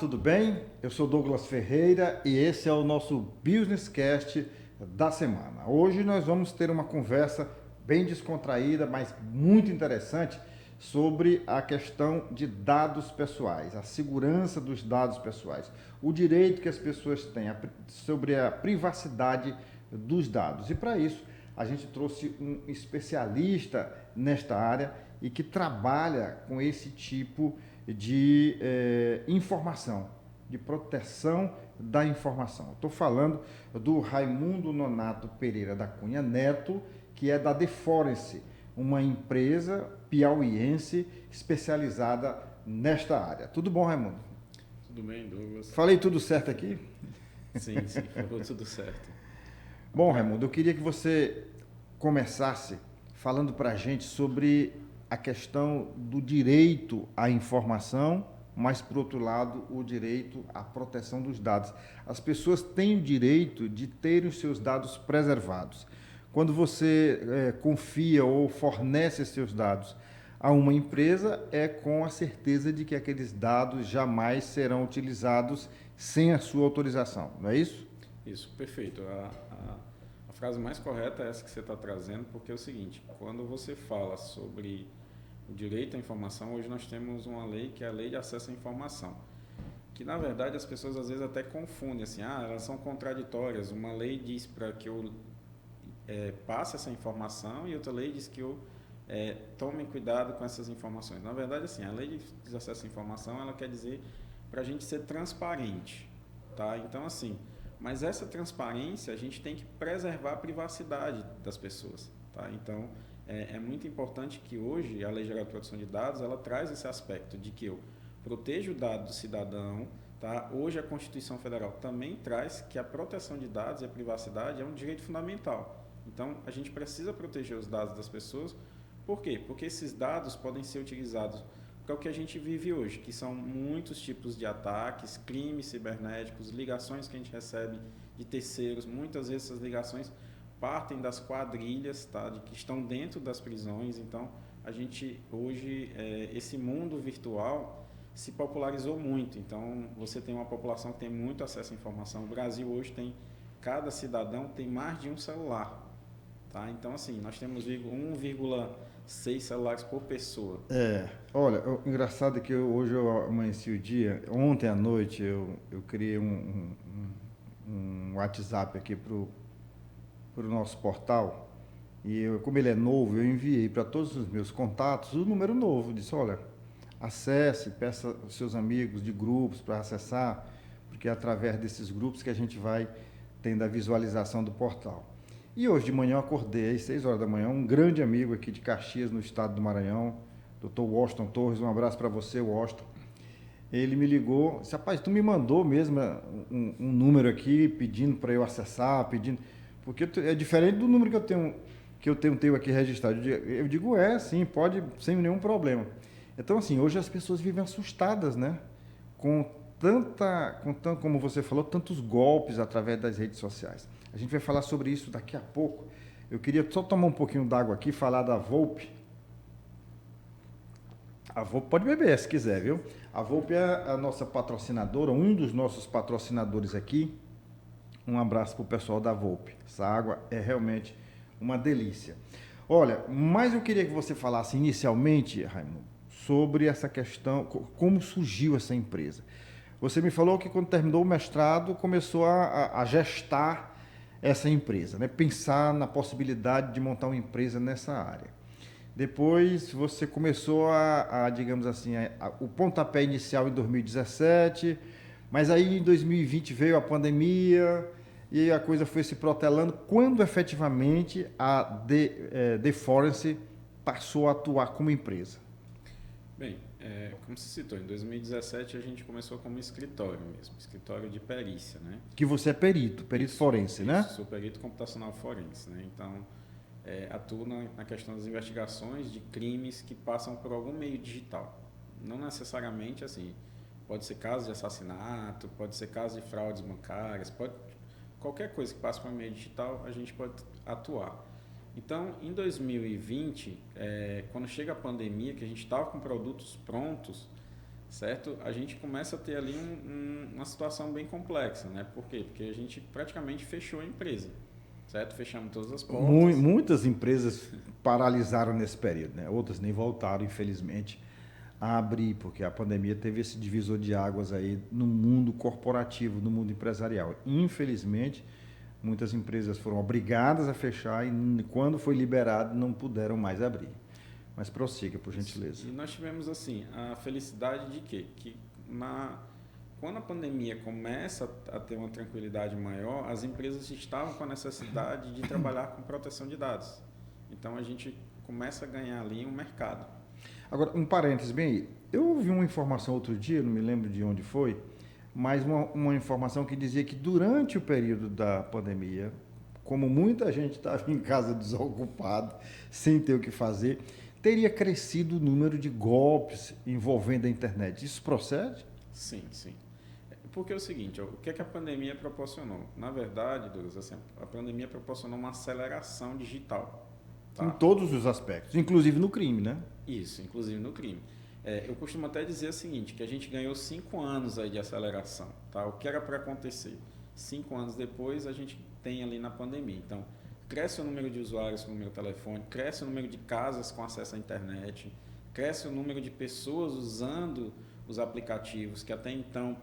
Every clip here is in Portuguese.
tudo bem? Eu sou Douglas Ferreira e esse é o nosso Business Cast da semana. Hoje nós vamos ter uma conversa bem descontraída, mas muito interessante sobre a questão de dados pessoais, a segurança dos dados pessoais, o direito que as pessoas têm sobre a privacidade dos dados. E para isso, a gente trouxe um especialista nesta área e que trabalha com esse tipo de informação, de proteção da informação. Estou falando do Raimundo Nonato Pereira da Cunha Neto, que é da Deforense, uma empresa piauiense especializada nesta área. Tudo bom, Raimundo? Tudo bem, Douglas? Falei tudo certo aqui? Sim, falou tudo certo. Bom, Raimundo, eu queria que você começasse falando para a gente sobre a questão do direito à informação, mas, por outro lado, o direito à proteção dos dados. As pessoas têm o direito de ter os seus dados preservados. Quando você confia ou fornece seus dados a uma empresa, é com a certeza de que aqueles dados jamais serão utilizados sem a sua autorização, não é isso? Isso, perfeito. A frase mais correta é essa que você está trazendo, porque é o seguinte, quando você fala sobre o direito à informação, hoje nós temos uma lei que é a Lei de Acesso à Informação, que na verdade as pessoas às vezes até confundem, assim, elas são contraditórias. Uma lei diz para que eu passe essa informação e outra lei diz que eu tome cuidado com essas informações. Na verdade, assim, a Lei de Acesso à Informação, ela quer dizer para a gente ser transparente, tá? Então, assim, mas essa transparência a gente tem que preservar a privacidade das pessoas, tá? Então, é muito importante que hoje a Lei Geral de Proteção de Dados, ela traz esse aspecto de que eu protejo o dado do cidadão, tá? Hoje a Constituição Federal também traz que a proteção de dados e a privacidade é um direito fundamental. Então, a gente precisa proteger os dados das pessoas. Por quê? Porque esses dados podem ser utilizados para o que a gente vive hoje, que são muitos tipos de ataques, crimes cibernéticos, ligações que a gente recebe de terceiros. Muitas vezes essas ligações partem das quadrilhas, tá, que estão dentro das prisões. Então, a gente hoje, esse mundo virtual se popularizou muito. Então, você tem uma população que tem muito acesso à informação. O Brasil hoje cada cidadão tem mais de um celular. Tá? Então, assim, nós temos 1,6 celulares por pessoa. Olha, o engraçado é que hoje eu amanheci o dia, ontem à noite eu criei um WhatsApp aqui para o nosso portal e como ele é novo, eu enviei para todos os meus contatos o número novo. Disse, olha, acesse, peça aos seus amigos de grupos para acessar, porque é através desses grupos que a gente vai tendo a visualização do portal. E hoje de manhã eu acordei às 6 horas da manhã, um grande amigo aqui de Caxias, no estado do Maranhão, Dr. Washington Torres, um abraço para você, Washington. Ele me ligou, disse, rapaz, tu me mandou mesmo um número aqui pedindo para eu acessar, porque é diferente do número que eu tenho aqui registrado. Eu digo, sim, pode, sem nenhum problema. Então, assim, hoje as pessoas vivem assustadas, né? Como você falou, tantos golpes através das redes sociais. A gente vai falar sobre isso daqui a pouco. Eu queria só tomar um pouquinho d'água aqui e falar da Volpe. A Volpe pode beber se quiser, viu? A Volpe é a nossa patrocinadora, um dos nossos patrocinadores aqui. Um abraço para o pessoal da Volpe. Essa água é realmente uma delícia. Olha, mas eu queria que você falasse inicialmente, Raimundo, sobre essa questão, como surgiu essa empresa. Você me falou que quando terminou o mestrado, começou a gestar essa empresa, né? Pensar na possibilidade de montar uma empresa nessa área. Depois você começou digamos assim, o pontapé inicial em 2017, mas aí em 2020 veio a pandemia e a coisa foi se protelando. Quando efetivamente a Deforense passou a atuar como empresa? Bem, como você citou, em 2017 a gente começou como escritório mesmo, escritório de perícia, né? Que você é perito forense, né? Sou perito computacional forense, né? Então, atuo na questão das investigações de crimes que passam por algum meio digital. Não necessariamente, assim, pode ser caso de assassinato, pode ser caso de fraudes bancárias, qualquer coisa que passe por meio digital, a gente pode atuar. Então, em 2020, quando chega a pandemia, que a gente estava com produtos prontos, certo? A gente começa a ter ali uma situação bem complexa, né? Por quê? Porque a gente praticamente fechou a empresa, certo? Fechamos todas as portas. Muitas empresas paralisaram nesse período, né? Outras nem voltaram, infelizmente, a abrir, porque a pandemia teve esse divisor de águas aí no mundo corporativo, no mundo empresarial. Infelizmente, muitas empresas foram obrigadas a fechar e quando foi liberado não puderam mais abrir. Mas prossiga, por gentileza. E nós tivemos assim a felicidade de quê? Que quando a pandemia começa a ter uma tranquilidade maior, as empresas estavam com a necessidade de trabalhar com proteção de dados. Então a gente começa a ganhar ali um mercado. Agora, um parênteses bem aí. Eu ouvi uma informação outro dia, não me lembro de onde foi, mas uma informação que dizia que durante o período da pandemia, como muita gente estava em casa desocupado, sem ter o que fazer, teria crescido o número de golpes envolvendo a internet. Isso procede? Sim, sim. Porque é o seguinte, o que é que a pandemia proporcionou? Na verdade, Douglas, assim, a pandemia proporcionou uma aceleração digital. Em Tá? todos os aspectos, inclusive no crime, né? Isso, inclusive no crime. Eu costumo até dizer o seguinte, que a gente ganhou 5 anos aí de aceleração. Tá? O que era para acontecer? 5 anos depois, a gente tem ali na pandemia. Então, cresce o número de usuários com o número de telefone, cresce o número de casas com acesso à internet, cresce o número de pessoas usando os aplicativos, que até então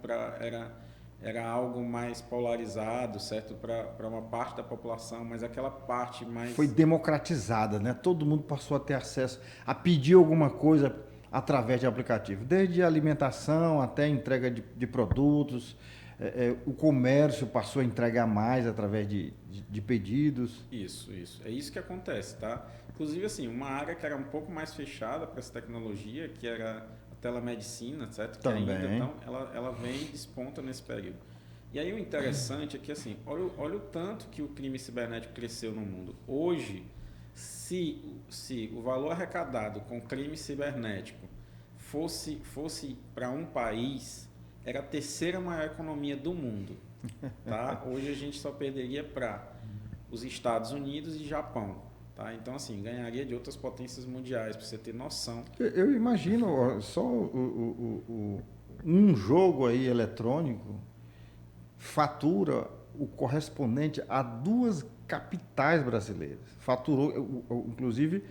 era algo mais polarizado, certo? Para uma parte da população, mas aquela parte mais... Foi democratizada, né? Todo mundo passou a ter acesso a pedir alguma coisa através de aplicativo, desde alimentação até entrega de produtos. O comércio passou a entregar mais através de pedidos. Isso, isso. É isso que acontece, tá? Inclusive, assim, uma área que era um pouco mais fechada para essa tecnologia, que era a telemedicina, certo? Que Também. ainda, então, ela vem e desponta nesse período. E aí o interessante é que, assim, olha o tanto que o crime cibernético cresceu no mundo. Hoje, se o valor arrecadado com crime cibernético fosse para um país, era a terceira maior economia do mundo. Tá? Hoje a gente só perderia para os Estados Unidos e Japão. Tá? Então, assim, ganharia de outras potências mundiais, para você ter noção. Eu imagino ó, só um jogo aí eletrônico fatura o correspondente a 2 capitais brasileiras. Faturou, inclusive,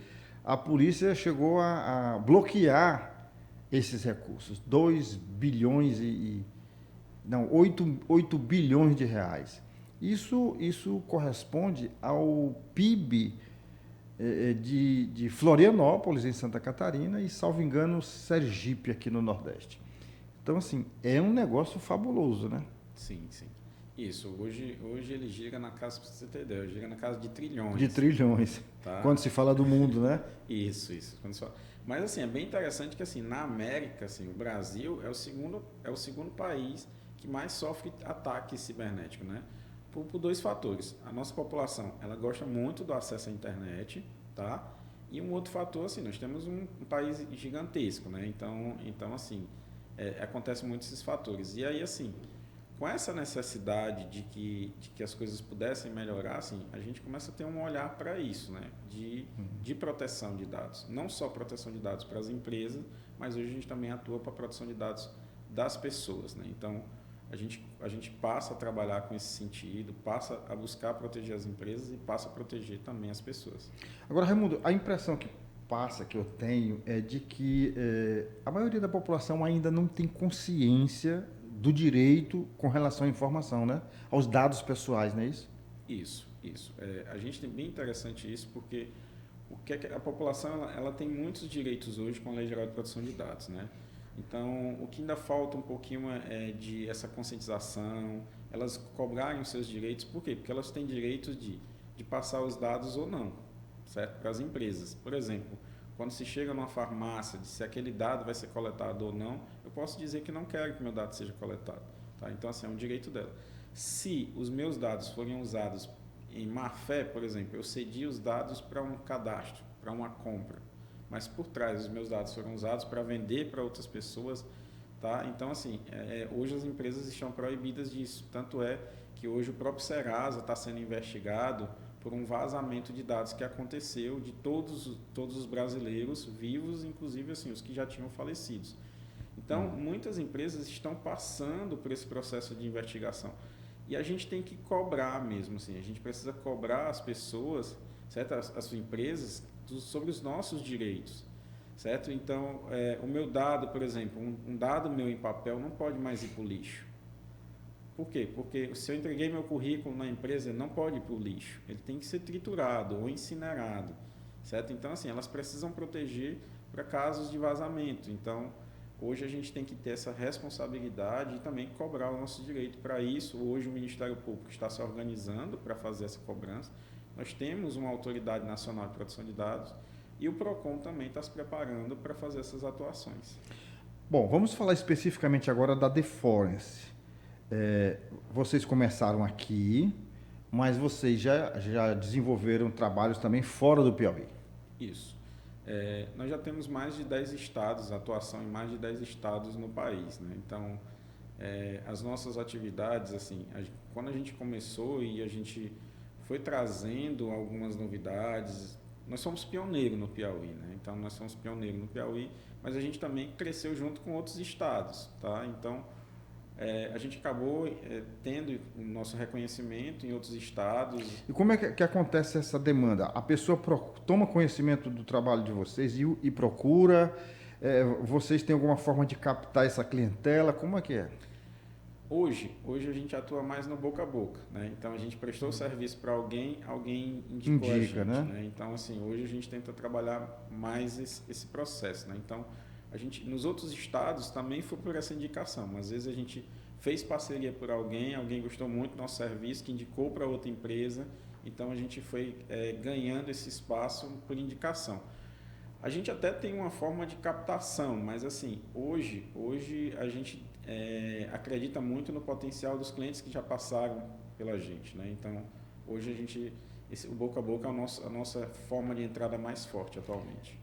a polícia chegou a bloquear esses recursos. 2 bilhões não, 8 bilhões de reais. Isso corresponde ao PIB de Florianópolis, em Santa Catarina, e, salvo engano, Sergipe, aqui no Nordeste. Então, assim, é um negócio fabuloso, né? Sim, sim. Isso, hoje ele gira na casa, para você ter ideia, gira na casa de trilhões. De trilhões. Tá? Quando se fala do mundo, né? Isso. Quando se fala. Mas, assim, é bem interessante que, assim, na América, assim, o Brasil é o segundo país que mais sofre ataque cibernético, né? Por 2 fatores. A nossa população, ela gosta muito do acesso à internet, tá? E um outro fator, assim, nós temos um país gigantesco, né? Então assim, acontecem muitos esses fatores. E aí, assim, com essa necessidade de que as coisas pudessem melhorar, assim, a gente começa a ter um olhar para isso, né? De proteção de dados. Não só proteção de dados para as empresas, mas hoje a gente também atua para a proteção de dados das pessoas, né? Então, a gente passa a trabalhar com esse sentido, passa a buscar proteger as empresas e passa a proteger também as pessoas. Agora, Raimundo, a impressão que eu tenho, é de que a maioria da população ainda não tem consciência do direito com relação à informação, né? Aos dados pessoais, não é isso? Isso. A gente tem bem interessante isso, porque a população ela tem muitos direitos hoje com a Lei Geral de Proteção de Dados, né? Então, o que ainda falta um pouquinho é de essa conscientização, elas cobrarem os seus direitos. Por quê? Porque elas têm direito de passar os dados ou não, certo? Para as empresas. Por exemplo, quando se chega numa farmácia, de se aquele dado vai ser coletado ou não, eu posso dizer que não quero que meu dado seja coletado. Tá? Então, assim, é um direito dela. Se os meus dados forem usados em má fé, por exemplo, eu cedi os dados para um cadastro, para uma compra, mas por trás os meus dados foram usados para vender para outras pessoas, tá? Então, assim, hoje as empresas estão proibidas disso. Tanto é que hoje o próprio Serasa está sendo investigado por um vazamento de dados que aconteceu de todos os brasileiros vivos, inclusive assim, os que já tinham falecidos. Então, muitas empresas estão passando por esse processo de investigação. E a gente tem que cobrar mesmo, assim, a gente precisa cobrar as pessoas, certo? As empresas sobre os nossos direitos, certo? Então, o meu dado, por exemplo, um dado meu em papel não pode mais ir para o lixo. Por quê? Porque se eu entreguei meu currículo na empresa, ele não pode ir para o lixo. Ele tem que ser triturado ou incinerado, certo? Então, assim, elas precisam proteger para casos de vazamento. Então, hoje a gente tem que ter essa responsabilidade e também cobrar o nosso direito para isso. Hoje o Ministério Público está se organizando para fazer essa cobrança. Nós temos uma Autoridade Nacional de Proteção de Dados e o PROCON também está se preparando para fazer essas atuações. Bom, vamos falar especificamente agora da Deforence. Vocês começaram aqui, mas vocês já desenvolveram trabalhos também fora do Piauí. Isso. Nós já temos mais de 10 estados, atuação em mais de 10 estados no país, né? Então, as nossas atividades, assim, quando a gente começou e a gente foi trazendo algumas novidades, nós somos pioneiros no Piauí, né? Então, nós somos pioneiros no Piauí, mas a gente também cresceu junto com outros estados, tá? Então, a gente acabou tendo o nosso reconhecimento em outros estados. E como é que acontece essa demanda? A pessoa toma conhecimento do trabalho de vocês e procura? Vocês têm alguma forma de captar essa clientela? Como é que é? Hoje a gente atua mais no boca a boca, né? Então a gente prestou o serviço para alguém indicou a gente, né? Então assim, hoje a gente tenta trabalhar mais esse processo, né? Então a gente nos outros estados também foi por essa indicação, mas às vezes a gente fez parceria por alguém gostou muito do nosso serviço, que indicou para outra empresa, então a gente foi ganhando esse espaço por indicação. A gente até tem uma forma de captação, mas assim, hoje a gente acredita muito no potencial dos clientes que já passaram pela gente, né? Então, hoje o boca a boca é a nossa forma de entrada mais forte atualmente.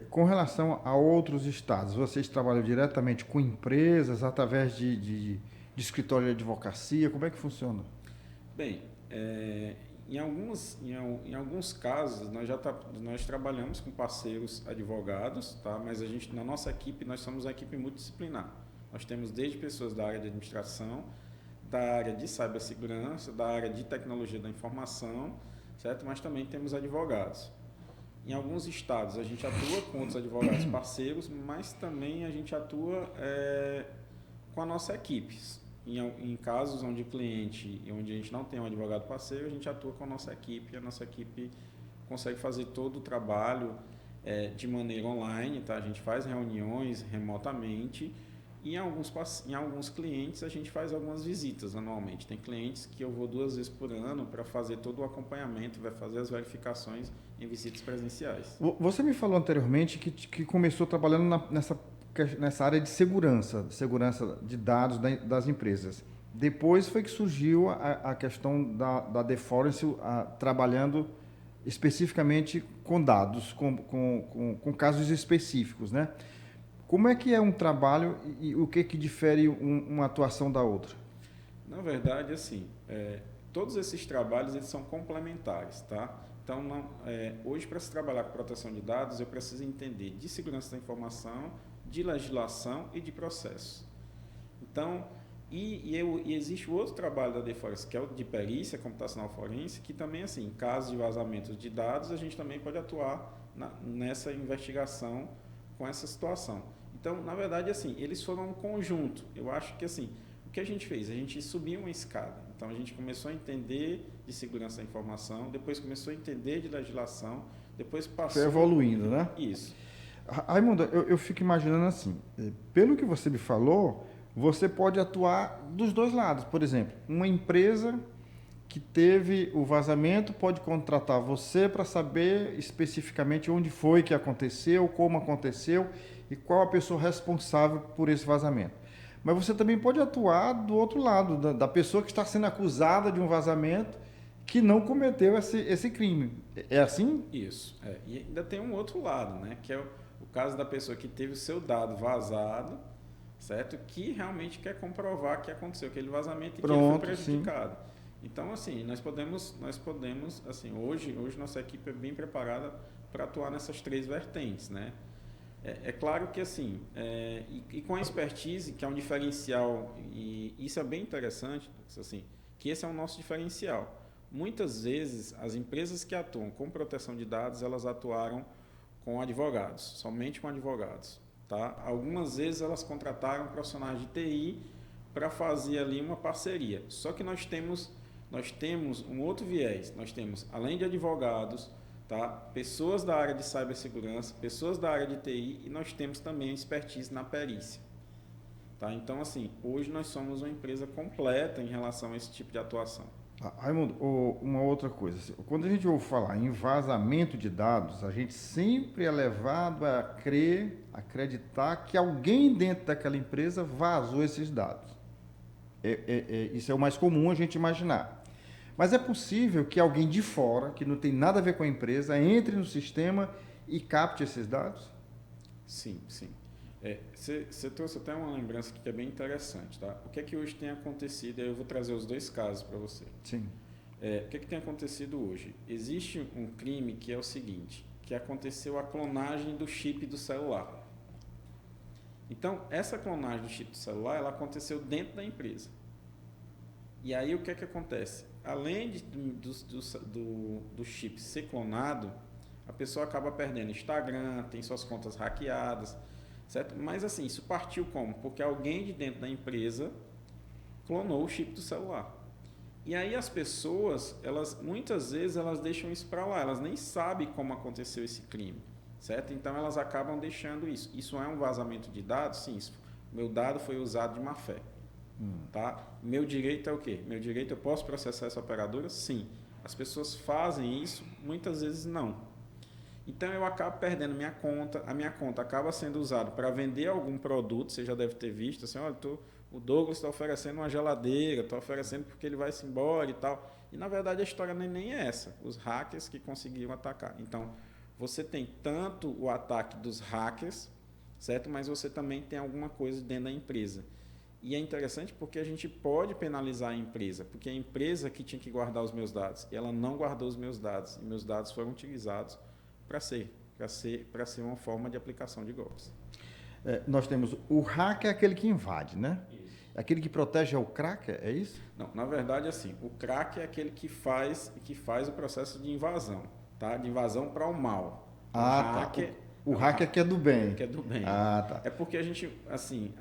Com relação a outros estados, vocês trabalham diretamente com empresas, através de escritório de advocacia? Como é que funciona? Bem, em alguns casos, nós trabalhamos com parceiros advogados, tá? Mas na nossa equipe, nós somos uma equipe multidisciplinar. Nós temos desde pessoas da área de administração, da área de cibersegurança, da área de tecnologia da informação, certo? Mas também temos advogados. Em alguns estados, a gente atua com outros advogados parceiros, mas também a gente atua com a nossa equipe. Em casos onde cliente e onde a gente não tem um advogado parceiro, a gente atua com a nossa equipe e a nossa equipe consegue fazer todo o trabalho de maneira online, tá? A gente faz reuniões remotamente e em alguns clientes a gente faz algumas visitas anualmente. Tem clientes que eu vou 2 vezes por ano para fazer todo o acompanhamento, vai fazer as verificações em visitas presenciais. Você me falou anteriormente que começou trabalhando nessa área de segurança de dados das empresas. Depois foi que surgiu a questão da Deforence trabalhando especificamente com dados, com casos específicos, né? Como é que é um trabalho e o que difere uma atuação da outra? Na verdade, assim, todos esses trabalhos eles são complementares, tá? Então, hoje, para se trabalhar com proteção de dados, eu preciso entender de segurança da informação, de legislação e de processo. Então, e existe o outro trabalho da Deforence, que é o de perícia computacional forense, que também, assim, em caso de vazamento de dados, a gente também pode atuar nessa investigação com essa situação. Então, na verdade, assim, eles foram um conjunto. Eu acho que, assim, o que a gente fez? A gente subiu uma escada. Então, a gente começou a entender de segurança da informação, depois começou a entender de legislação, depois passou... Foi evoluindo, né? Isso. Raimundo, eu fico imaginando assim, pelo que você me falou, você pode atuar dos dois lados. Por exemplo, uma empresa que teve o vazamento pode contratar você para saber especificamente onde foi que aconteceu, como aconteceu e qual a pessoa responsável por esse vazamento. Mas você também pode atuar do outro lado, da pessoa que está sendo acusada de um vazamento que não cometeu esse crime. É assim? Isso. E ainda tem um outro lado, né? Que é o caso da pessoa que teve o seu dado vazado, certo? Que realmente quer comprovar que aconteceu aquele vazamento e que ele foi prejudicado. Sim. Então, assim, nós podemos assim, hoje nossa equipe é bem preparada para atuar nessas 3 vertentes, né? É claro que assim, e com a expertise, que é um diferencial, e isso é bem interessante, assim, que esse é o nosso diferencial. Muitas vezes, as empresas que atuam com proteção de dados, elas atuaram com advogados, somente com advogados. Tá? Algumas vezes elas contrataram profissionais de TI para fazer ali uma parceria. Só que nós temos um outro viés. Nós temos, além de advogados, tá? Pessoas da área de cibersegurança, pessoas da área de TI e nós temos também expertise na perícia. Tá? Então, assim, hoje nós somos uma empresa completa em relação a esse tipo de atuação. Raimundo, uma outra coisa. Quando a gente ouve falar em vazamento de dados, a gente sempre é levado a acreditar que alguém dentro daquela empresa vazou esses dados. Isso é o mais comum a gente imaginar. Mas é possível que alguém de fora, que não tem nada a ver com a empresa, entre no sistema e capte esses dados? Sim, sim. Você trouxe até uma lembrança aqui que é bem interessante. Tá? O que é que hoje tem acontecido? Eu vou trazer os dois casos para você. Sim. O que é que tem acontecido hoje? Existe um crime que é o seguinte, que aconteceu a clonagem do chip do celular. Então, essa clonagem do chip do celular, ela aconteceu dentro da empresa. E aí, o que é que acontece? Além do chip ser clonado, a pessoa acaba perdendo Instagram, tem suas contas hackeadas, certo? Mas assim, isso partiu como? Porque alguém de dentro da empresa clonou o chip do celular. E aí as pessoas, muitas vezes, elas deixam isso para lá, elas nem sabem como aconteceu esse crime, certo? Então, elas acabam deixando isso. Isso é um vazamento de dados? Sim, meu dado foi usado de má fé. Tá? Meu direito é o quê? Meu direito, eu posso processar essa operadora? Sim. As pessoas fazem isso, muitas vezes não. Então, eu acabo perdendo minha conta, a minha conta acaba sendo usada para vender algum produto, você já deve ter visto, assim, olha, o Douglas está oferecendo uma geladeira, está oferecendo porque ele vai se embora e tal. E, na verdade, a história nem é essa. Os hackers que conseguiram atacar. Então, você tem tanto o ataque dos hackers, certo? Mas você também tem alguma coisa dentro da empresa. E é interessante porque a gente pode penalizar a empresa, porque a empresa que tinha que guardar os meus dados, ela não guardou os meus dados, e meus dados foram utilizados para ser uma forma de aplicação de golpes. Nós temos o hacker, é aquele que invade, né? Isso. Aquele que protege é o cracker, é isso? Não, na verdade, assim, o cracker é aquele que faz o processo de invasão, tá? De invasão para o mal. Hacker, o hacker que é do bem. Que é do bem. Tá. É porque a gente, assim,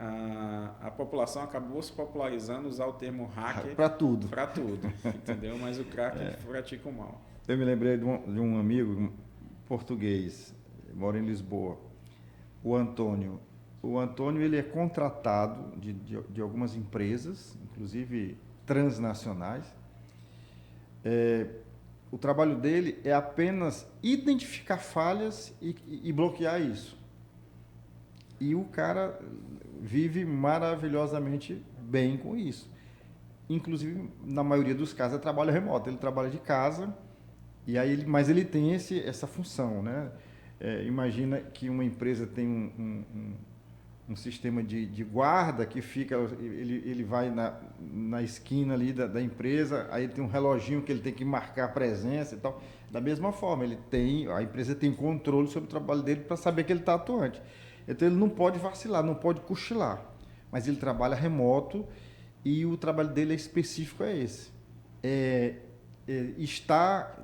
a população acabou se popularizando usar o termo hacker para tudo. Para tudo, entendeu? Mas o cracker pratica o mal. Eu me lembrei de um amigo português, mora em Lisboa, o Antônio. O Antônio, ele é contratado de algumas empresas, inclusive transnacionais. O trabalho dele é apenas identificar falhas e bloquear isso. E o cara vive maravilhosamente bem com isso. Inclusive, na maioria dos casos, é trabalho remoto. Ele trabalha de casa, mas ele tem essa função, né? Imagina que uma empresa tem um sistema de guarda que fica, ele vai na esquina ali da empresa, aí tem um reloginho que ele tem que marcar a presença e tal. Da mesma forma, a empresa tem controle sobre o trabalho dele para saber que ele está atuante. Então ele não pode vacilar, não pode cochilar, mas ele trabalha remoto e o trabalho dele específico é esse. Está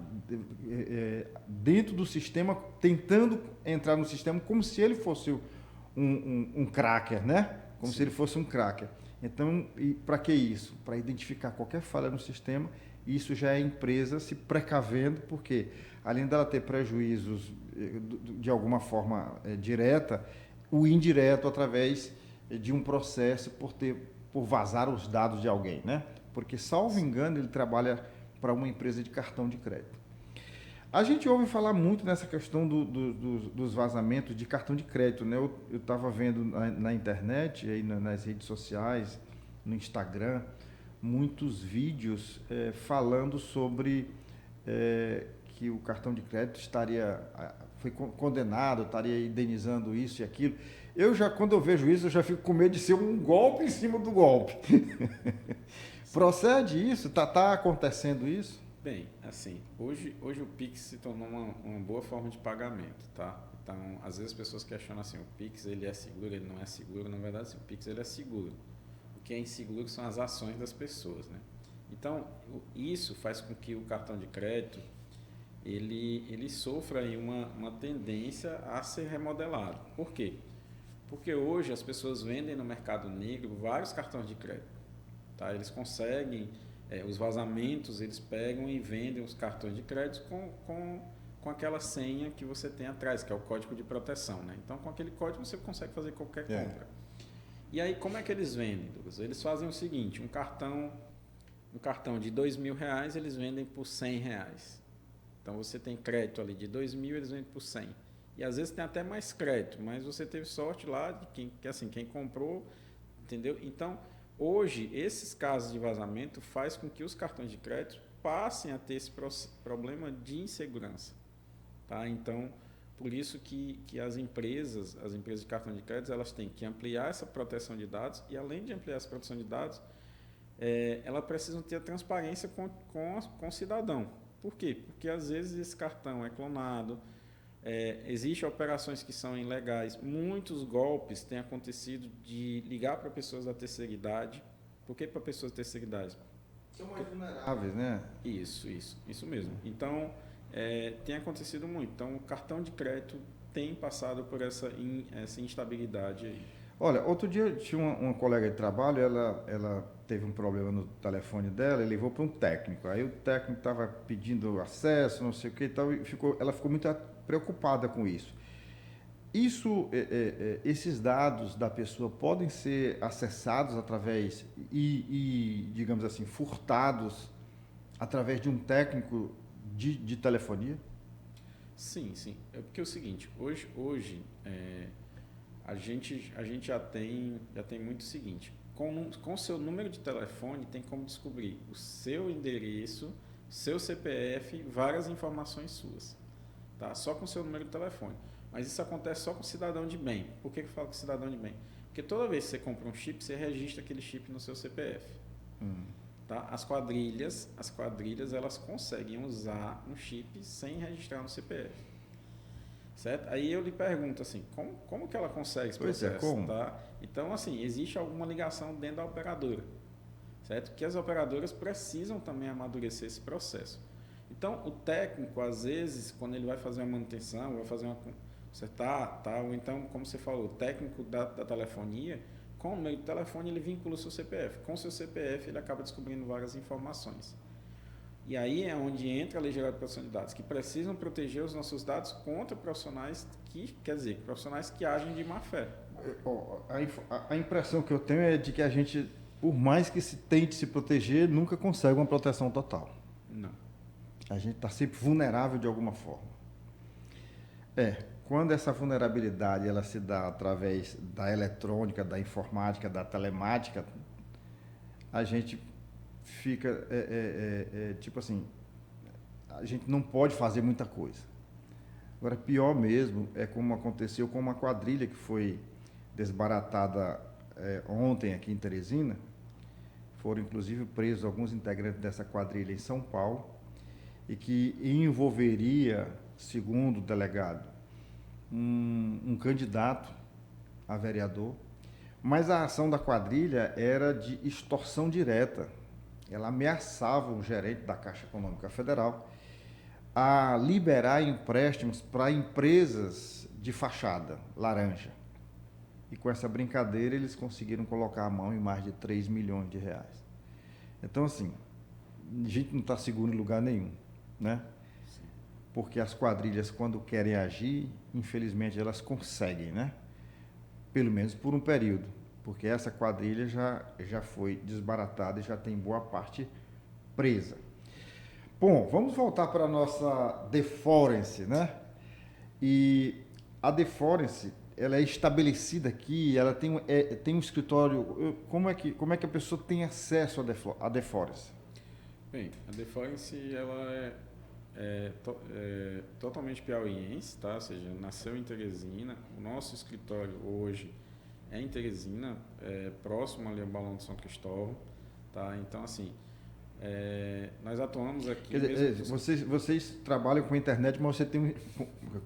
dentro do sistema, tentando entrar no sistema como se ele fosse um cracker, né? Como se ele fosse um cracker. Então, para que isso? Para identificar qualquer falha no sistema, isso já é a empresa se precavendo, porque além dela ter prejuízos de alguma forma direta, o indireto através de um processo por vazar os dados de alguém, né? Porque, salvo engano, ele trabalha para uma empresa de cartão de crédito. A gente ouve falar muito nessa questão dos vazamentos de cartão de crédito, né? Eu estava vendo na internet, aí nas redes sociais, no Instagram, muitos vídeos falando sobre que o cartão de crédito foi condenado, estaria indenizando isso e aquilo. Quando eu vejo isso, eu já fico com medo de ser um golpe em cima do golpe. Procede isso? Está acontecendo isso? Bem, assim, hoje o Pix se tornou uma boa forma de pagamento, tá? Então, às vezes as pessoas questionam assim, o Pix ele é seguro, ele não é seguro. Na verdade, assim, o Pix ele é seguro. O que é inseguro são as ações das pessoas, né? Então, isso faz com que o cartão de crédito ele sofra aí uma tendência a ser remodelado. Por quê? Porque hoje as pessoas vendem no mercado negro vários cartões de crédito. Tá? Eles conseguem, os vazamentos, eles pegam e vendem os cartões de crédito com aquela senha que você tem atrás, que é o código de proteção. Né? Então, com aquele código você consegue fazer qualquer compra. E aí, como é que eles vendem, Douglas? Eles fazem o seguinte, um cartão de R$2.000, eles vendem por R$100. Então, você tem crédito ali de R$2.000, eles vendem por 100. E às vezes tem até mais crédito, mas você teve sorte lá de quem comprou, entendeu? Então, hoje, esses casos de vazamento faz com que os cartões de crédito passem a ter esse problema de insegurança. Tá? Então, por isso que as empresas de cartão de crédito, elas têm que ampliar essa proteção de dados e, além de ampliar essa proteção de dados, elas precisam ter a transparência com o cidadão. Por quê? Porque, às vezes, esse cartão é clonado, existem operações que são ilegais. Muitos golpes têm acontecido de ligar para pessoas da terceira idade. Por que para pessoas da terceira idade? São mais vulneráveis, né? Isso mesmo. Então, tem acontecido muito. Então, o cartão de crédito tem passado por essa instabilidade aí. Olha, outro dia tinha uma colega de trabalho, ela teve um problema no telefone dela e levou para um técnico. Aí o técnico estava pedindo acesso, não sei o que e tal, e ela ficou muito preocupada com isso. Esses dados da pessoa podem ser acessados através digamos assim, furtados através de um técnico de telefonia? Sim. É porque é o seguinte, hoje a gente já tem muito o seguinte, com o seu número de telefone tem como descobrir o seu endereço, seu CPF, várias informações suas, tá? Só com o seu número de telefone. Mas isso acontece só com cidadão de bem. Por que eu falo com cidadão de bem? Porque toda vez que você compra um chip, você registra aquele chip no seu CPF. Tá? As quadrilhas, elas conseguem usar um chip sem registrar no CPF. Certo? Aí eu lhe pergunto assim, como que ela consegue esse processo? Como? Tá? Então, assim, existe alguma ligação dentro da operadora. Certo? Que as operadoras precisam também amadurecer esse processo. Então, o técnico, às vezes, quando ele vai fazer uma manutenção, vai fazer uma consertar, tá? Ou então, como você falou, o técnico da telefonia, com o número de telefone, ele vincula o seu CPF. Com o seu CPF, ele acaba descobrindo várias informações. E aí é onde entra a Lei Geral de Proteção de Dados, que precisam proteger os nossos dados contra profissionais profissionais que agem de má fé. A impressão que eu tenho é de que a gente, por mais que se tente se proteger, nunca consegue uma proteção total. Não. A gente está sempre vulnerável de alguma forma. Quando essa vulnerabilidade ela se dá através da eletrônica, da informática, da telemática, a gente fica, tipo assim, a gente não pode fazer muita coisa. Agora, pior mesmo é como aconteceu com uma quadrilha que foi desbaratada ontem aqui em Teresina. Foram, inclusive, presos alguns integrantes dessa quadrilha em São Paulo e que envolveria, segundo o delegado, um candidato a vereador, mas a ação da quadrilha era de extorsão direta. Ela ameaçava o gerente da Caixa Econômica Federal a liberar empréstimos para empresas de fachada, laranja. E com essa brincadeira eles conseguiram colocar a mão em mais de 3 milhões de reais. Então, assim, a gente não está seguro em lugar nenhum, né? Porque as quadrilhas, quando querem agir, infelizmente elas conseguem, né? Pelo menos por um período, porque essa quadrilha já foi desbaratada e já tem boa parte presa. Bom, vamos voltar para a nossa Deforence, né? E a Deforence, ela é estabelecida aqui, ela tem um escritório. Como é que a pessoa tem acesso à Deforence? Bem, a Deforence, ela é totalmente piauiense, tá? Ou seja, nasceu em Teresina. O nosso escritório hoje em Teresina, próximo ali ao Balão de São Cristóvão, tá? Então, assim, Nós atuamos aqui... Quer dizer, vocês trabalham com a internet, mas você tem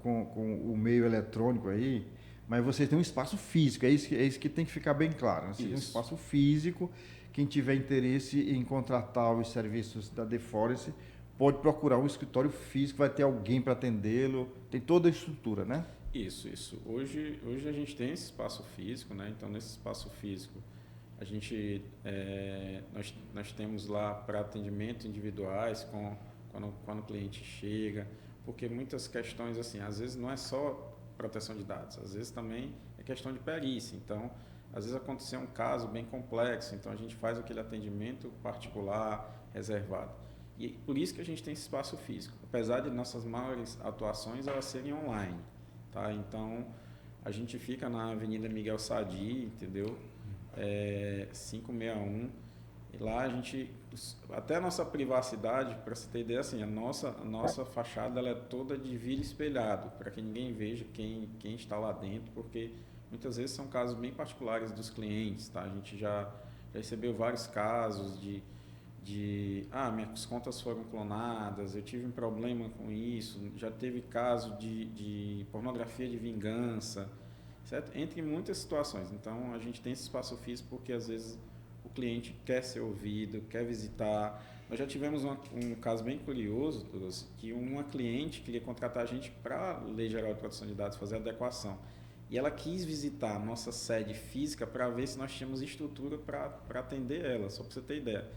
com o meio eletrônico aí, mas vocês têm um espaço físico, é isso que tem que ficar bem claro. Né? Você tem um espaço físico, quem tiver interesse em contratar os serviços da DeForest pode procurar um escritório físico, vai ter alguém para atendê-lo, tem toda a estrutura, né? Isso. Hoje a gente tem esse espaço físico, né? Então, nesse espaço físico, nós temos lá para atendimento individuais quando o cliente chega, porque muitas questões, assim, às vezes não é só proteção de dados, às vezes também é questão de perícia. Então, às vezes aconteceu um caso bem complexo, então a gente faz aquele atendimento particular, reservado. E por isso que a gente tem esse espaço físico. Apesar de nossas maiores atuações elas serem online, tá? Então, a gente fica na Avenida Miguel Sadi, entendeu? 561. E lá a gente, até a nossa privacidade, para você ter ideia, assim, a nossa fachada ela é toda de vidro espelhado, para que ninguém veja quem está lá dentro, porque muitas vezes são casos bem particulares dos clientes, tá? A gente já recebeu vários casos de minhas contas foram clonadas, eu tive um problema com isso, já teve caso de pornografia de vingança, certo? Entre muitas situações. Então, a gente tem esse espaço físico porque, às vezes, o cliente quer ser ouvido, quer visitar. Nós já tivemos um caso bem curioso, que uma cliente queria contratar a gente para a Lei Geral de Proteção de Dados, fazer adequação. E ela quis visitar a nossa sede física para ver se nós tínhamos estrutura para atender ela, só para você ter ideia.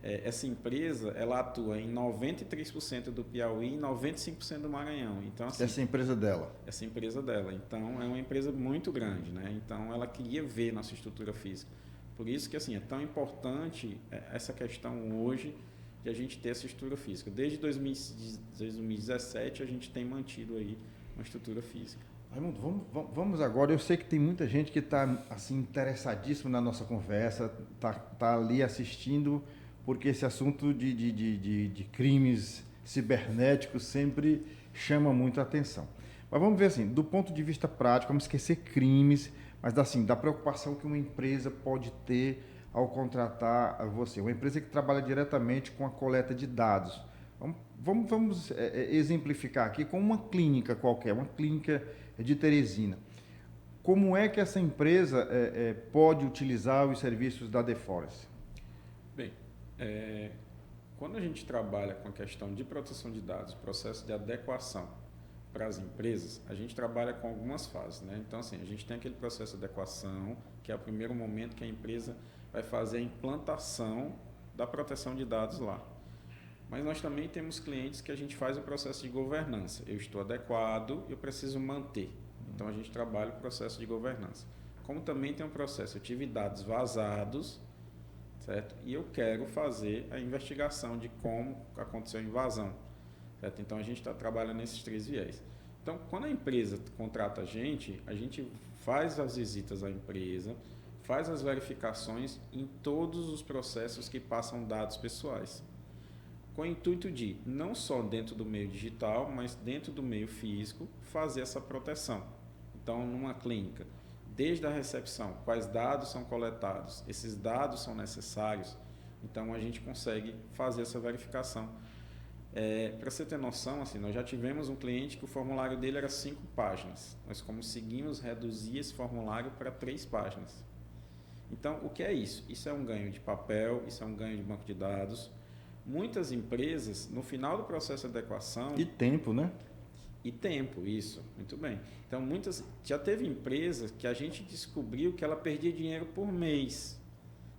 Essa empresa, ela atua em 93% do Piauí e 95% do Maranhão. Então, assim, essa empresa dela? Essa empresa dela. Então, é uma empresa muito grande, né? Então, ela queria ver nossa estrutura física. Por isso que, assim, é tão importante essa questão hoje de a gente ter essa estrutura física. Desde 2017, a gente tem mantido aí uma estrutura física. Raimundo, vamos agora. Eu sei que tem muita gente que está assim, interessadíssimo na nossa conversa, tá ali assistindo, porque esse assunto de crimes cibernéticos sempre chama muito a atenção. Mas vamos ver assim, do ponto de vista prático, vamos esquecer crimes, mas assim, da preocupação que uma empresa pode ter ao contratar você. Uma empresa que trabalha diretamente com a coleta de dados. Vamos exemplificar aqui com uma clínica qualquer, uma clínica de Teresina. Como é que essa empresa pode utilizar os serviços da DeForest? Bem, quando a gente trabalha com a questão de proteção de dados, processo de adequação para as empresas, a gente trabalha com algumas fases, né? Então, assim, a gente tem aquele processo de adequação, que é o primeiro momento que a empresa vai fazer a implantação da proteção de dados lá. Mas nós também temos clientes que a gente faz o processo de governança. Eu estou adequado, eu preciso manter. Então, a gente trabalha o processo de governança. Como também tem um processo, eu tive dados vazados, certo? E eu quero fazer a investigação de como aconteceu a invasão, certo? Então, a gente trabalha nesses 3 viés. Então, quando a empresa contrata a gente faz as visitas à empresa, faz as verificações em todos os processos que passam dados pessoais, com o intuito de, não só dentro do meio digital, mas dentro do meio físico, fazer essa proteção. Então, numa clínica, desde a recepção, quais dados são coletados, esses dados são necessários, então a gente consegue fazer essa verificação. Para você ter noção, assim, nós já tivemos um cliente que o formulário dele era 5 páginas. Nós conseguimos reduzir esse formulário para 3 páginas. Então, o que é isso? Isso é um ganho de papel, isso é um ganho de banco de dados. Muitas empresas, no final do processo de adequação... E tempo, né? E tempo, isso. Muito bem. Então, já teve empresas que a gente descobriu que ela perdia dinheiro por mês,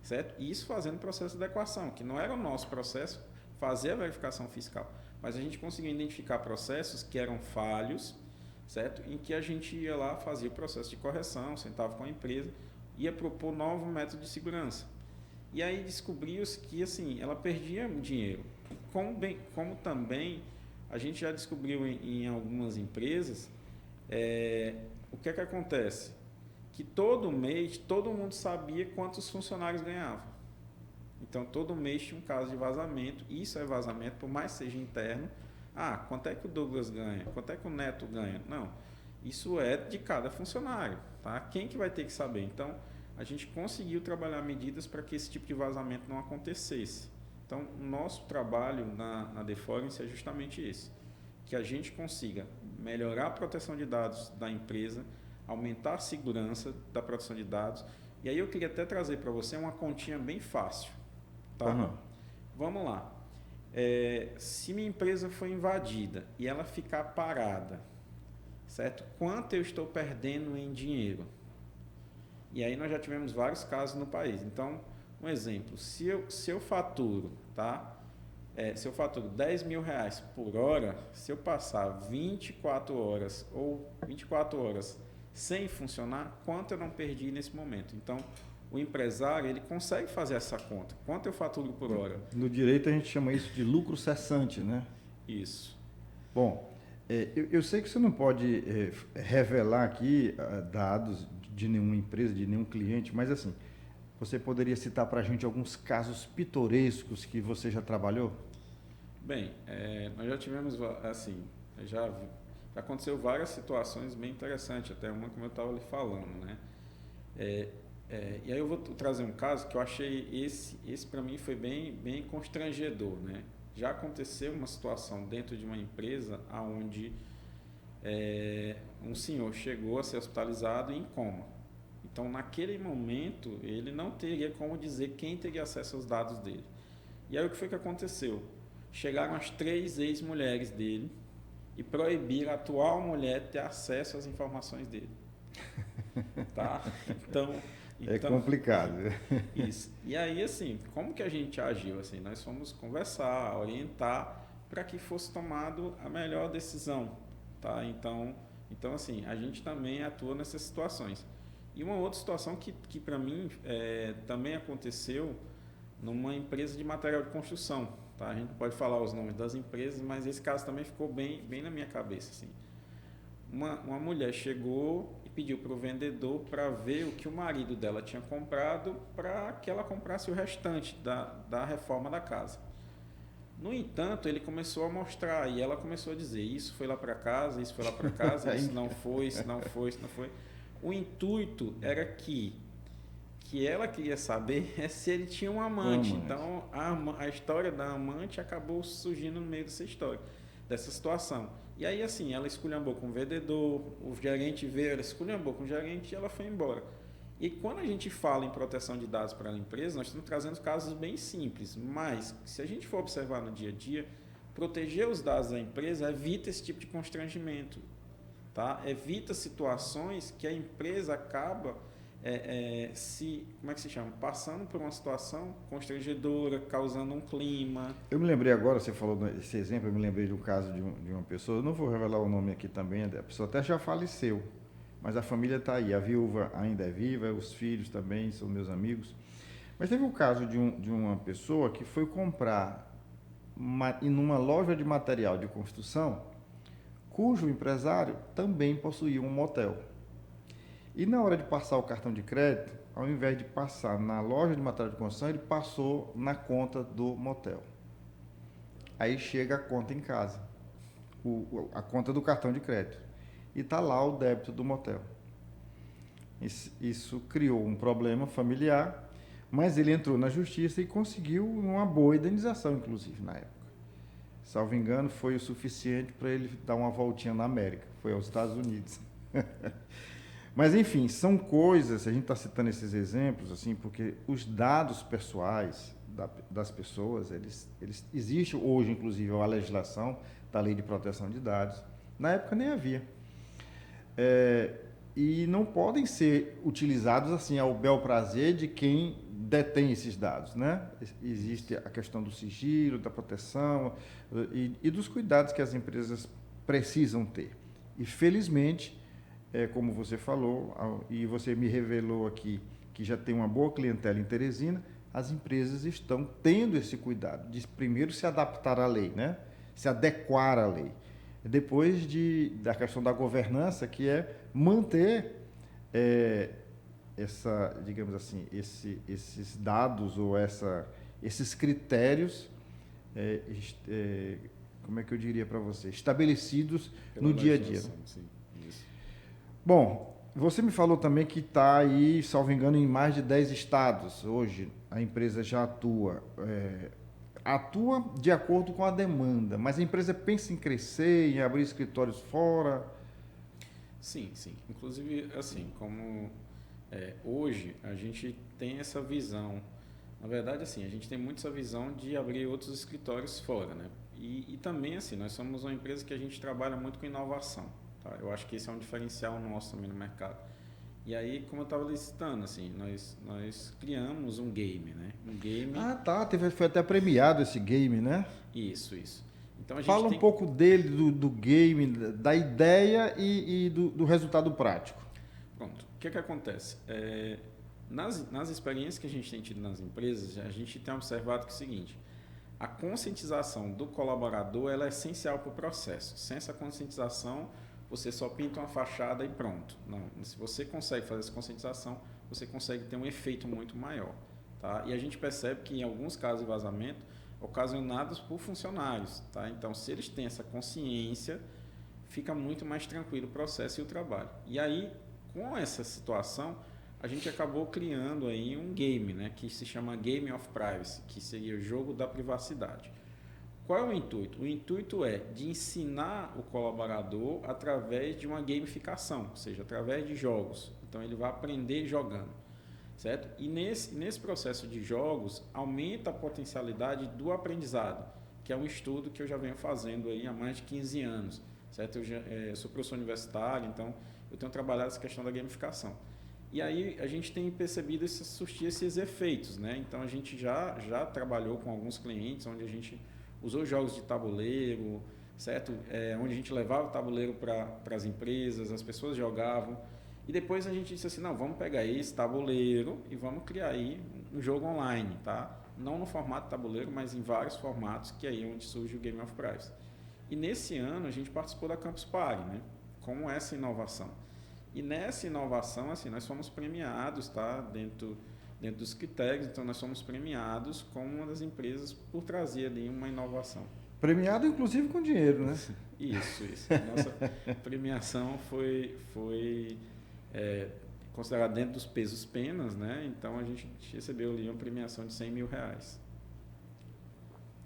certo? E isso fazendo processo de adequação, que não era o nosso processo fazer a verificação fiscal, mas a gente conseguiu identificar processos que eram falhos, certo? Em que a gente ia lá, fazia o processo de correção, sentava com a empresa, ia propor novo método de segurança. E aí descobriu-se que, assim, ela perdia dinheiro. Como também a gente já descobriu em algumas empresas, o que é que acontece? Que todo mês, todo mundo sabia quantos funcionários ganhavam. Então, todo mês tinha um caso de vazamento. Isso é vazamento, por mais que seja interno. Quanto é que o Douglas ganha? Quanto é que o Neto ganha? Não. Isso é de cada funcionário, tá? Quem que vai ter que saber? Então, a gente conseguiu trabalhar medidas para que esse tipo de vazamento não acontecesse. Então, o nosso trabalho na Deforence é justamente esse, que a gente consiga melhorar a proteção de dados da empresa, aumentar a segurança da proteção de dados. E aí eu queria até trazer para você uma continha bem fácil. Tá? Uhum. Vamos lá. Se minha empresa for invadida e ela ficar parada, certo? Quanto eu estou perdendo em dinheiro? E aí nós já tivemos vários casos no país. Então, um exemplo, se eu faturo, tá? Se eu faturo R$ 10.000 por hora, se eu passar 24 horas ou 24 horas sem funcionar, quanto eu não perdi nesse momento? Então, o empresário, ele consegue fazer essa conta. Quanto eu faturo por hora? No direito a gente chama isso de lucro cessante, né? Isso. Bom, eu sei que você não pode revelar aqui dados de nenhuma empresa, de nenhum cliente, mas assim, você poderia citar para a gente alguns casos pitorescos que você já trabalhou? Bem, nós já tivemos, assim, já aconteceu várias situações bem interessantes, até uma como eu estava lhe falando, né? E aí eu vou trazer um caso que eu achei, esse para mim foi bem constrangedor, né? Já aconteceu uma situação dentro de uma empresa onde um senhor chegou a ser hospitalizado em coma. Então, naquele momento, ele não teria como dizer quem teria acesso aos dados dele. E aí o que foi que aconteceu? Chegaram as 3 ex-mulheres dele e proibiram a atual mulher ter acesso às informações dele. Tá? Então, é complicado. Isso. E aí, assim, como que a gente agiu? Assim, nós fomos conversar, orientar para que fosse tomado a melhor decisão. Tá? Então, assim, a gente também atua nessas situações. E uma outra situação que para mim também aconteceu numa empresa de material de construção. Tá? A gente pode falar os nomes das empresas, mas esse caso também ficou bem na minha cabeça. Assim. Uma mulher chegou e pediu para o vendedor para ver o que o marido dela tinha comprado para que ela comprasse o restante da reforma da casa. No entanto, ele começou a mostrar e ela começou a dizer, isso foi lá para casa, isso foi lá para casa, isso não foi, isso não foi, isso não foi. O intuito era que ela queria saber se ele tinha um amante. Então, a história da amante acabou surgindo no meio dessa história, dessa situação. E aí, assim, ela esculhambou com o vendedor, o gerente veio, ela esculhambou com o gerente e ela foi embora. E quando a gente fala em proteção de dados para a empresa, nós estamos trazendo casos bem simples, mas se a gente for observar no dia a dia, proteger os dados da empresa evita esse tipo de constrangimento. Tá? Evita situações que a empresa acaba como é que se chama? Passando por uma situação constrangedora, causando um clima. Eu me lembrei agora, você falou desse exemplo, eu me lembrei do caso de uma pessoa, eu não vou revelar o nome aqui também, a pessoa até já faleceu, mas a família está aí, a viúva ainda é viva, os filhos também são meus amigos. Mas teve um caso de uma pessoa que foi comprar numa loja de material de construção, cujo empresário também possuía um motel. E na hora de passar o cartão de crédito, ao invés de passar na loja de material de construção, ele passou na conta do motel. Aí chega a conta em casa, a conta do cartão de crédito. E está lá o débito do motel. Isso criou um problema familiar, mas ele entrou na justiça e conseguiu uma boa indenização, inclusive, na época. Salvo engano, foi o suficiente para ele dar uma voltinha na América, foi aos Estados Unidos. Mas, enfim, são coisas, a gente está citando esses exemplos, assim, porque os dados pessoais das pessoas, eles existe hoje, inclusive, a legislação da Lei de Proteção de Dados. Na época nem havia. E não podem ser utilizados assim ao bel prazer de quem detém esses dados, né? Existe a questão do sigilo, da proteção e dos cuidados que as empresas precisam ter. E, felizmente, como você falou, e você me revelou aqui que já tem uma boa clientela em Teresina, as empresas estão tendo esse cuidado de primeiro se adaptar à lei, né? Se adequar à lei. Depois da questão da governança, que é manter digamos assim, esses dados ou esses critérios, como é que eu diria para você, estabelecidos no dia a dia. Sim, isso. Bom, você me falou também que está aí, salvo engano, em mais de 10 estados. Hoje a empresa já atua. atua de acordo com a demanda, mas a empresa pensa em crescer, em abrir escritórios fora? Sim, sim. Inclusive, assim, como hoje a gente tem essa visão, na verdade, assim, a gente tem muito essa visão de abrir outros escritórios fora, né? E também, assim, nós somos uma empresa que a gente trabalha muito com inovação, tá? Eu acho que esse é um diferencial nosso também no mercado. E aí, como eu estava licitando, assim, nós criamos um game, né? Um game... Ah, tá. Foi até premiado esse game, né? Isso. Então, a gente Fala um tem... pouco dele, do game, da ideia e do resultado prático. Pronto. O que acontece? Nas experiências que a gente tem tido nas empresas, a gente tem observado que é o seguinte: a conscientização do colaborador ela é essencial para o processo. Sem essa conscientização, você só pinta uma fachada e pronto. Não, se você consegue fazer essa conscientização, você consegue ter um efeito muito maior. Tá? E a gente percebe que em alguns casos de vazamento, ocasionados por funcionários. Tá? Então, se eles têm essa consciência, fica muito mais tranquilo o processo e o trabalho. E aí, com essa situação, a gente acabou criando aí um game, né, que se chama Game of Privacy, que seria o jogo da privacidade. Qual é o intuito? O intuito é de ensinar o colaborador através de uma gamificação, ou seja, através de jogos. Então, ele vai aprender jogando, certo? E nesse processo de jogos, aumenta a potencialidade do aprendizado, que é um estudo que eu já venho fazendo aí há mais de 15 anos, certo? Eu sou professor universitário, então eu tenho trabalhado essa questão da gamificação. E aí a gente tem percebido surtir esses efeitos, né? Então a gente já trabalhou com alguns clientes onde a gente usou jogos de tabuleiro, certo? Onde a gente levava o tabuleiro para as empresas, as pessoas jogavam. E depois a gente disse assim, não, vamos pegar esse tabuleiro e vamos criar aí um jogo online, tá? Não no formato tabuleiro, mas em vários formatos, que é aí onde surge o Game of Privacy. E nesse ano a gente participou da Campus Party, né? Com essa inovação. E nessa inovação, assim, nós fomos premiados, tá? Dentro dos critérios, então nós fomos premiados como uma das empresas por trazer ali uma inovação. Premiado, inclusive, com dinheiro, né? Isso. Nossa premiação foi considerada dentro dos pesos penas, né? Então a gente recebeu ali uma premiação de R$100 mil.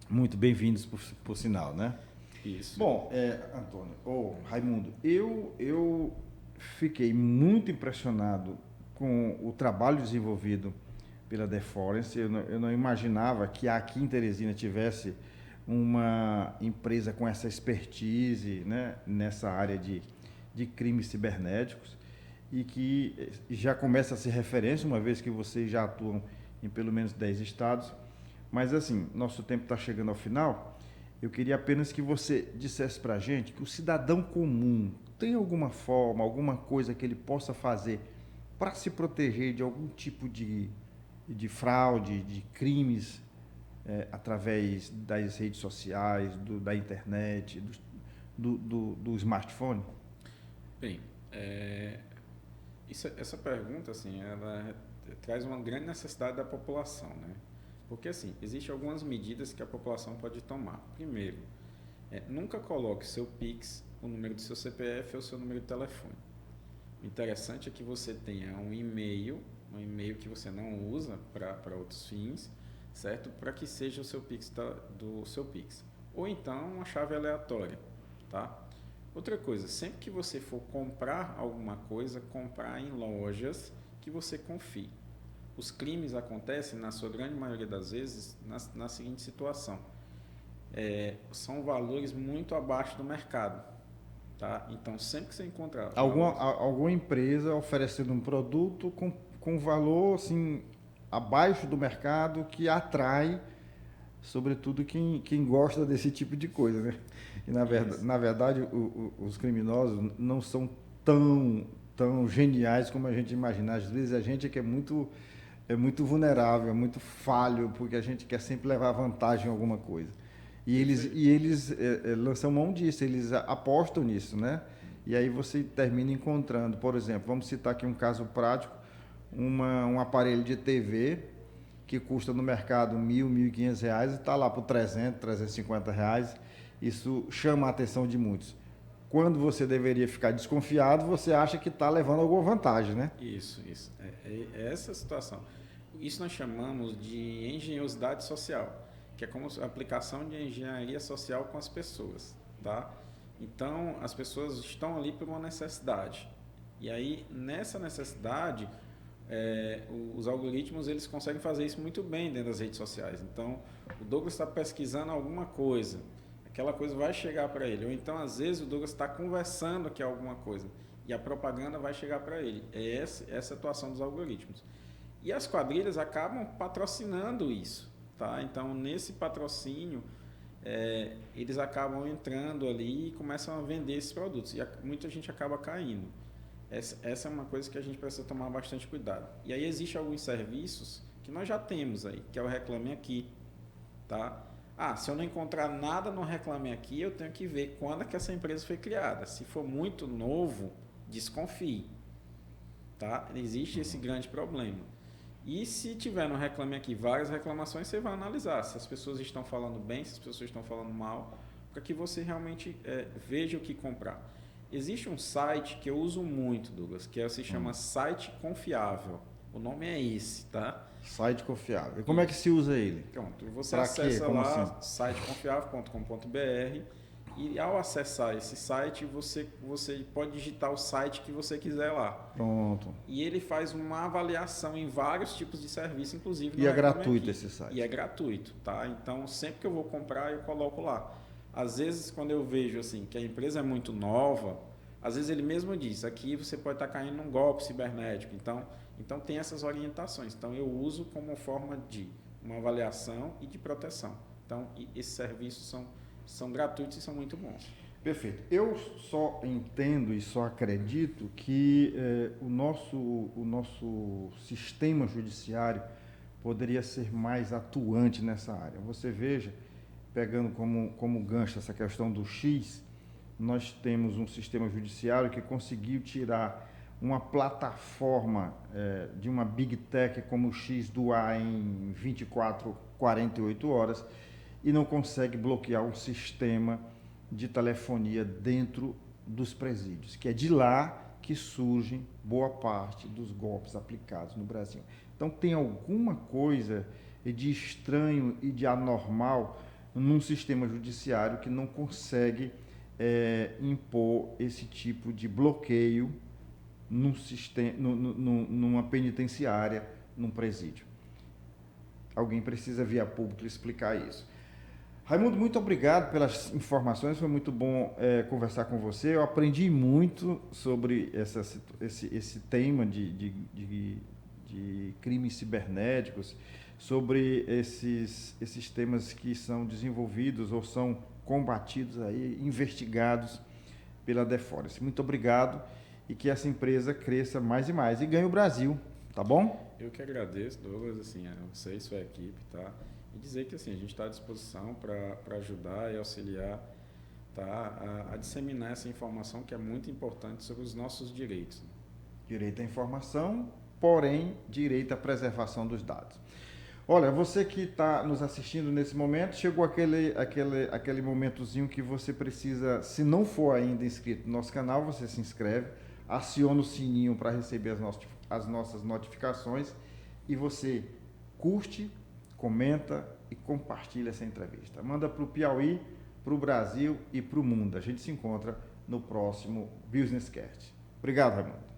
Muito bem-vindos, por sinal, né? Isso. Bom, Antônio, Raimundo, eu fiquei muito impressionado com o trabalho desenvolvido pela The Forense. Eu não imaginava que aqui em Teresina tivesse uma empresa com essa expertise, né, nessa área de crimes cibernéticos e que já começa a ser referência, uma vez que vocês já atuam em pelo menos 10 estados. Mas, assim, nosso tempo está chegando ao final. Eu queria apenas que você dissesse para a gente que o cidadão comum tem alguma forma, alguma coisa que ele possa fazer para se proteger de algum tipo de fraude, de crimes através das redes sociais, da internet, do smartphone? Bem, essa pergunta, assim, ela traz uma grande necessidade da população, né? Porque, assim, existem algumas medidas que a população pode tomar. Primeiro, nunca coloque seu Pix, o número do seu CPF ou o seu número de telefone. O interessante é que você tenha um e-mail que você não usa para outros fins, certo? Para que seja o seu Pix do seu Pix. Ou então uma chave aleatória, tá? Outra coisa, sempre que você for comprar alguma coisa, comprar em lojas que você confie. Os crimes acontecem, na sua grande maioria das vezes, na seguinte situação. São valores muito abaixo do mercado. Tá? Então, sempre que você encontrar... Alguma empresa oferecendo um produto com valor assim, abaixo do mercado que atrai, sobretudo, quem gosta desse tipo de coisa. Né? E, na verdade, os criminosos não são tão geniais como a gente imagina. Às vezes a gente é muito vulnerável, é muito falho, porque a gente quer sempre levar vantagem em alguma coisa. E eles lançam mão disso, eles apostam nisso, né? E aí você termina encontrando, por exemplo, vamos citar aqui um caso prático, um aparelho de TV que custa no mercado R$1.000, R$1.500 e está lá por R$300, R$350. Isso chama a atenção de muitos. Quando você deveria ficar desconfiado, você acha que está levando alguma vantagem, né? Isso. É essa situação. Isso nós chamamos de engenhosidade social. que é como a aplicação de engenharia social com as pessoas, tá? Então, as pessoas estão ali por uma necessidade. E aí, nessa necessidade, os algoritmos eles conseguem fazer isso muito bem dentro das redes sociais. Então, o Douglas está pesquisando alguma coisa, aquela coisa vai chegar para ele. Ou então, às vezes, o Douglas está conversando aqui alguma coisa e a propaganda vai chegar para ele. É essa a atuação dos algoritmos. E as quadrilhas acabam patrocinando isso, tá? Então, nesse patrocínio, eles acabam entrando ali e começam a vender esses produtos. E muita gente acaba caindo. Essa é uma coisa que a gente precisa tomar bastante cuidado. E aí existem alguns serviços que nós já temos aí, que é o Reclame Aqui, tá? Se eu não encontrar nada no Reclame Aqui, eu tenho que ver quando é que essa empresa foi criada. Se for muito novo, desconfie, tá? Existe esse grande problema. E se tiver no Reclame Aqui várias reclamações, você vai analisar se as pessoas estão falando bem, se as pessoas estão falando mal, para que você realmente veja o que comprar. Existe um site que eu uso muito, Douglas, que se chama Site Confiável. O nome é esse, tá? Site Confiável. E como é que se usa ele? Pronto, você Pra acessa quê? Como lá assim? siteconfiável.com.br e ao acessar esse site, você pode digitar o site que você quiser lá. Pronto. E ele faz uma avaliação em vários tipos de serviço, inclusive no E é Reclame gratuito Aqui. esse site? E é gratuito, tá? Então, sempre que eu vou comprar, eu coloco lá. Às vezes, quando eu vejo assim que a empresa é muito nova, às vezes ele mesmo diz, aqui você pode estar caindo num golpe cibernético. Então tem essas orientações. Então, eu uso como forma de uma avaliação e de proteção. Então, esses serviços são gratuitos e são muito bons. Perfeito. Eu só entendo e só acredito que o nosso sistema judiciário poderia ser mais atuante nessa área. Você veja, pegando como gancho essa questão do X, nós temos um sistema judiciário que conseguiu tirar uma plataforma de uma Big Tech como o X do ar em 24, 48 horas e não consegue bloquear um sistema de telefonia dentro dos presídios, que é de lá que surgem boa parte dos golpes aplicados no Brasil. Então tem alguma coisa de estranho e de anormal num sistema judiciário que não consegue impor esse tipo de bloqueio numa penitenciária, num presídio. Alguém precisa, via pública, explicar isso. Raimundo, muito obrigado pelas informações, foi muito bom conversar com você. Eu aprendi muito sobre esse tema de crimes cibernéticos, sobre esses temas que são desenvolvidos ou são combatidos aí, investigados pela Deforest. Muito obrigado e que essa empresa cresça mais e mais e ganhe o Brasil, tá bom? Eu que agradeço, Douglas, assim, a você e sua equipe, tá? E dizer que assim, a gente está à disposição para ajudar e auxiliar, tá? A disseminar essa informação que é muito importante sobre os nossos direitos. Direito à informação, porém, direito à preservação dos dados. Olha, você que está nos assistindo nesse momento, chegou aquele momentozinho que você precisa, se não for ainda inscrito no nosso canal, você se inscreve, aciona o sininho para receber as nossas notificações e você curte, comenta e compartilha essa entrevista. Manda para o Piauí, para o Brasil e para o mundo. A gente se encontra no próximo Business Cast. Obrigado, Raimundo.